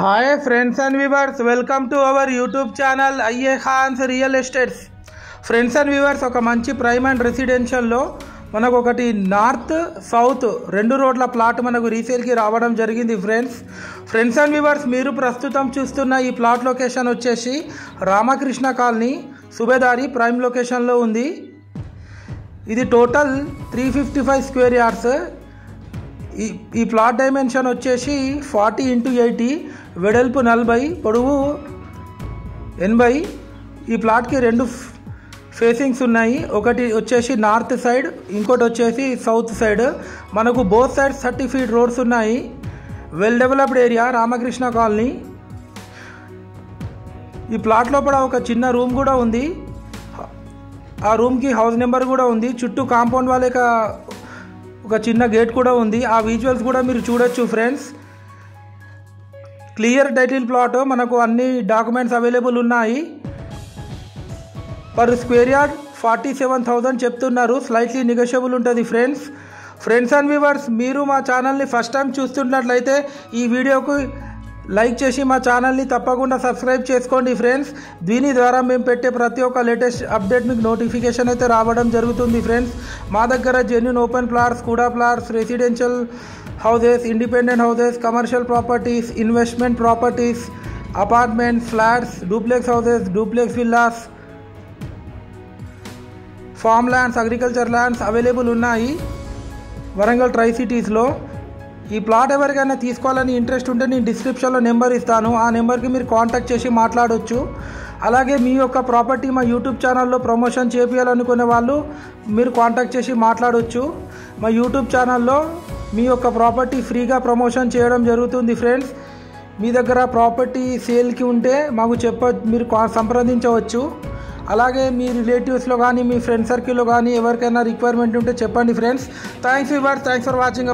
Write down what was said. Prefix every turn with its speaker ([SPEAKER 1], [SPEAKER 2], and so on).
[SPEAKER 1] Hi friends and viewers, welcome to our YouTube channel IA Khan's real estates. Friends and viewers, ఒక మంచి prime and రెసిడెన్షియల్లో మనకు ఒకటి north south రెండు రోడ్ల plot మనకు రీసేల్కి రావడం జరిగింది. ఫ్రెండ్స్ అండ్ వ్యూవర్స్, మీరు ప్రస్తుతం చూస్తున్న ఈ ప్లాట్ లొకేషన్ వచ్చేసి రామకృష్ణ కాలనీ సుబేదారి ప్రైమ్ లొకేషన్లో ఉంది. ఇది టోటల్ 355 స్క్వేర్ యార్డ్స్. ఈ ప్లాట్ డైమెన్షన్ వచ్చేసి 40x80, వెడల్పు 40, పొడవు 80. ఈ ప్లాట్కి రెండు ఫేసింగ్స్ ఉన్నాయి. ఒకటి వచ్చేసి నార్త్ సైడ్, ఇంకోటి వచ్చేసి సౌత్ సైడ్. మనకు బోత్ సైడ్స్ 30 ఫీట్ రోడ్స్ ఉన్నాయి. Well developed area Ramakrishna colony. ఈ ప్లాట్ లోపల ఒక చిన్న రూమ్ కూడా ఉంది. ఆ రూమ్కి హౌస్ నెంబర్ కూడా ఉంది. చుట్టూ కాంపౌండ్ వాళ్ళ ఒక చిన్న గేట్ కూడా ఉంది. ఆ విజువల్స్ కూడా మీరు చూడొచ్చు ఫ్రెండ్స్. క్లియర్ టైటిల్ ప్లాట్, మనకు అన్ని డాక్యుమెంట్స్ అవైలబుల్ ఉన్నాయి. పర్ స్క్వేర్ యార్డ్ 47,000 చెప్తున్నారు. స్లైట్లీ నెగోషియబుల్ ఉంటుంది ఫ్రెండ్స్ అండ్ వ్యూవర్స్, మీరు మా ఛానల్ని ఫస్ట్ టైం చూస్తున్నట్లయితే ఈ వీడియోకు లైక్ చేసి మా ఛానల్ని తప్పకుండా సబ్స్క్రైబ్ చేసుకోండి ఫ్రెండ్స్. దీని ద్వారా మేము పెట్టే ప్రతి ఒక్క లేటెస్ట్ అప్డేట్ మీకు నోటిఫికేషన్ అయితే రావడం జరుగుతుంది ఫ్రెండ్స్. మా దగ్గర జెన్యూన్ ఓపెన్ ప్లాట్స్, కూడా plots, residential houses, independent houses, commercial properties, investment properties, apartments, flats, duplex houses, duplex villas, form lands, agriculture lands available ఉన్నాయి వరంగల్ ట్రై సిటీస్లో. ఈ ప్లాట్ ఎవరికైనా తీసుకోవాలని ఇంట్రెస్ట్ ఉంటే నేను డిస్క్రిప్షన్లో నెంబర్ ఇస్తాను. ఆ నెంబర్కి మీరు కాంటాక్ట్ చేసి మాట్లాడవచ్చు. అలాగే మీ యొక్క ప్రాపర్టీ మా యూట్యూబ్ ఛానల్లో ప్రమోషన్ చేయాలనుకునే వాళ్ళు మీరు కాంటాక్ట్ చేసి మాట్లాడవచ్చు. మా యూట్యూబ్ ఛానల్లో మీ యొక్క ప్రాపర్టీ ఫ్రీగా ప్రమోషన్ చేయడం జరుగుతుంది ఫ్రెండ్స్. మీ దగ్గర ప్రాపర్టీ సేల్కి ఉంటే మాకు మీరు సంప్రదించవచ్చు. అలాగే మీ రిలేటివ్స్లో కానీ మీ ఫ్రెండ్ సర్కిల్లో కానీ ఎవరికైనా రిక్వైర్మెంట్ ఉంటే చెప్పండి ఫ్రెండ్స్. Thanks for watching.